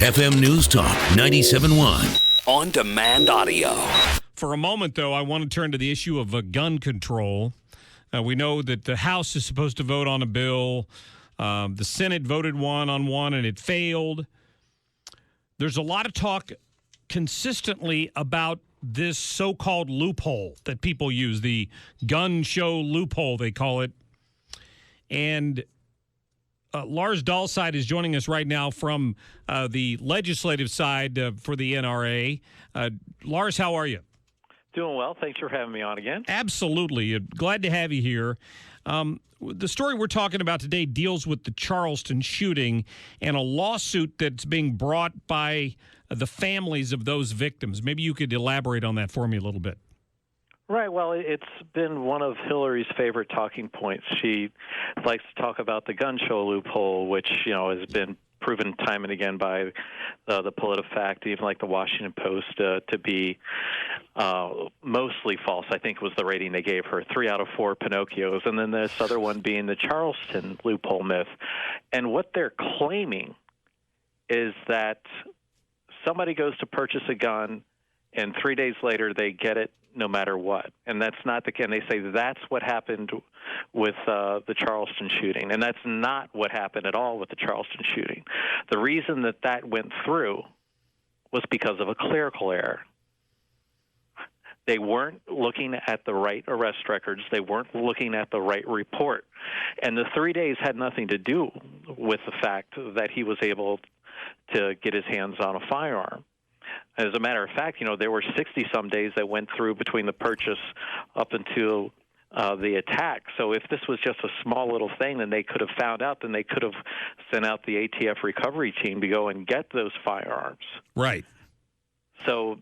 FM News Talk 97.1. On demand audio. For a moment, though, I want to turn to the issue of gun control. We know that the House is supposed to vote on a bill. The Senate voted on one, and it failed. There's a lot of talk consistently about this so-called loophole that people use, the gun show loophole, they call it. And Lars Dalseide is joining us right now from the legislative side for the NRA. Lars, how are you? Doing well. Thanks for having me on again. Absolutely. Glad to have you here. The story we're talking about today deals with the Charleston shooting and a lawsuit that's being brought by the families of those victims. Maybe you could elaborate on that for me a little bit. Right. Well, it's been one of Hillary's favorite talking points. She likes to talk about the gun show loophole, which, has been proven time and again by the PolitiFact, even like the Washington Post, to be mostly false. I think was the rating they gave her, 3 out of 4 Pinocchios. And then this other one being the Charleston Loophole Myth. And what they're claiming is that somebody goes to purchase a gun, and 3 days later they get it no matter what. And that's not the case. And they say that's what happened with the Charleston shooting. And that's not what happened at all with the Charleston shooting. The reason that went through was because of a clerical error. They weren't looking at the right arrest records. They weren't looking at the right report. And the 3 days had nothing to do with the fact that he was able to get his hands on a firearm. As a matter of fact, there were 60-some days that went through between the purchase up until the attack. So if this was just a small little thing, then they could have found out, then they could have sent out the ATF recovery team to go and get those firearms. Right. So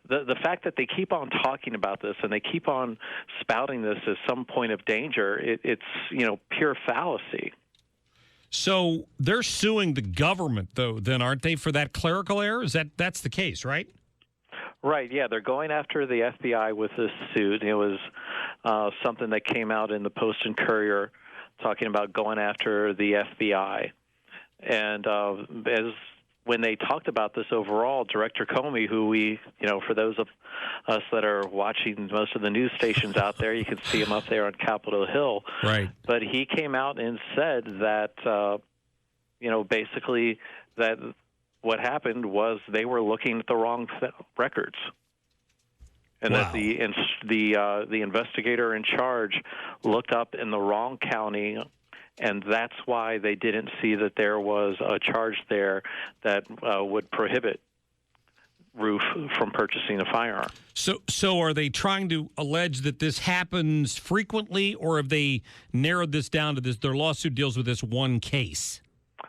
the fact that they keep on talking about this and they keep on spouting this as some point of danger, it's pure fallacy. So they're suing the government, though, then, aren't they, for that clerical error? That's the case, right? Right, yeah. They're going after the FBI with this suit. It was something that came out in the Post and Courier talking about going after the FBI. And when they talked about this overall, Director Comey, who we, for those of us that are watching most of the news stations out there, you can see him up there on Capitol Hill. Right. But he came out and said that, basically that what happened was they were looking at the wrong records. And wow. that the investigator in charge looked up in the wrong county. And that's why they didn't see that there was a charge there that would prohibit Roof from purchasing a firearm. So are they trying to allege that this happens frequently, or have they narrowed this down to this? Their lawsuit deals with this one case.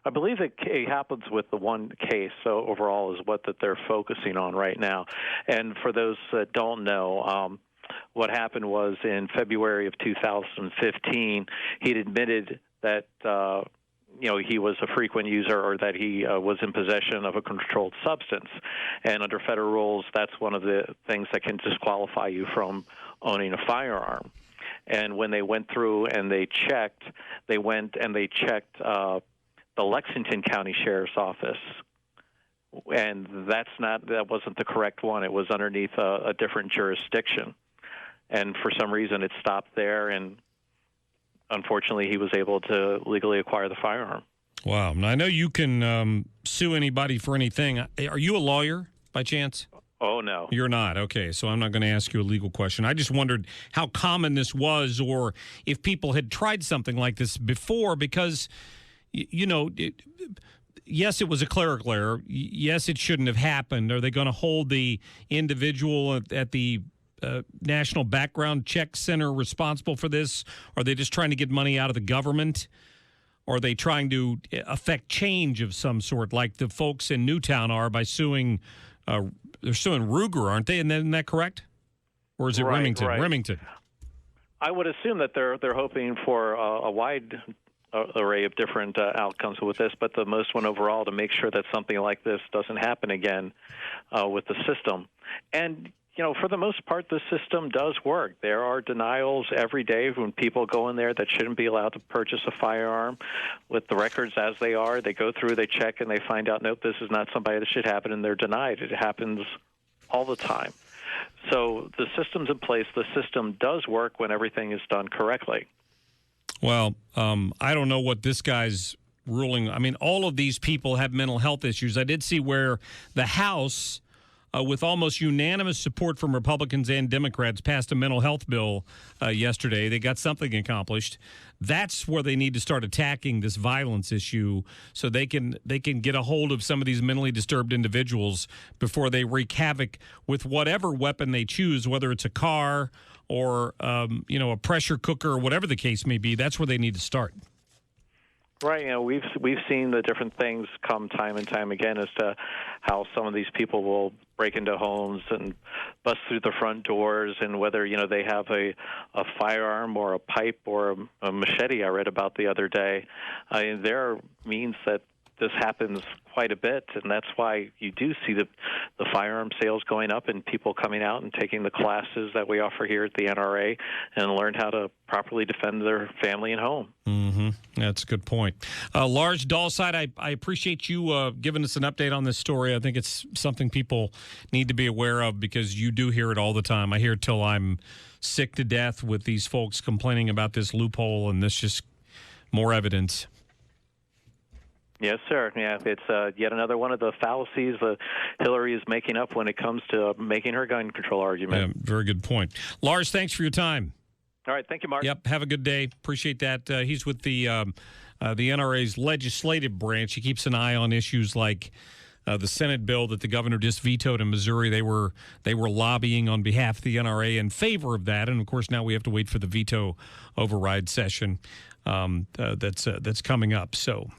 I believe it happens with the one case. So overall, is what that they're focusing on right now. And for those that don't know, what happened was in February of 2015, he'd admitted that he was a frequent user, or that he was in possession of a controlled substance. And under federal rules, that's one of the things that can disqualify you from owning a firearm. And when they went through and they checked, the Lexington County Sheriff's Office. And that wasn't the correct one. It was underneath a different jurisdiction. And for some reason, it stopped there, and unfortunately, he was able to legally acquire the firearm. Wow. Now, I know you can sue anybody for anything. Are you a lawyer by chance? Oh, no. You're not. Okay, so I'm not going to ask you a legal question. I just wondered how common this was, or if people had tried something like this before, because, yes, it was a clerical error. Yes, it shouldn't have happened. Are they going to hold the individual at the National Background Check Center responsible for this? Are they just trying to get money out of the government? Or are they trying to affect change of some sort, like the folks in Newtown are by suing? They're suing Ruger, aren't they? Isn't that correct? Or is it Remington? Right. Remington. I would assume that they're hoping for a wide array of different outcomes with this, but the most one overall to make sure that something like this doesn't happen again with the system. And for the most part, the system does work. There are denials every day when people go in there that shouldn't be allowed to purchase a firearm. With the records as they are, they go through, they check, and they find out, nope, this is not somebody that should have it, and they're denied. It happens all the time. So the system's in place. The system does work when everything is done correctly. Well, I don't know what this guy's ruling. I mean, all of these people have mental health issues. I did see where the House, with almost unanimous support from Republicans and Democrats, passed a mental health bill yesterday. They got something accomplished. That's where they need to start attacking this violence issue, so they can get a hold of some of these mentally disturbed individuals before they wreak havoc with whatever weapon they choose, whether it's a car or a pressure cooker or whatever the case may be. That's where they need to start. Right. We've seen the different things come time and time again as to how some of these people will break into homes and bust through the front doors, and whether they have a firearm or a pipe or a machete. I read about the other day. There are means that this happens quite a bit, and that's why you do see the firearm sales going up and people coming out and taking the classes that we offer here at the NRA and learn how to properly defend their family and home. Mm-hmm. That's a good point. Lars Dalseide, I appreciate you giving us an update on this story. I think it's something people need to be aware of because you do hear it all the time. I hear it till I'm sick to death with these folks complaining about this loophole, and this just more evidence. Yes, sir. Yeah, it's yet another one of the fallacies that Hillary is making up when it comes to making her gun control argument. Yeah, very good point. Lars, thanks for your time. All right, thank you, Mark. Yep, have a good day. Appreciate that. He's with the NRA's legislative branch. He keeps an eye on issues like the Senate bill that the governor just vetoed in Missouri. They were lobbying on behalf of the NRA in favor of that, and of course now we have to wait for the veto override session that's coming up. So.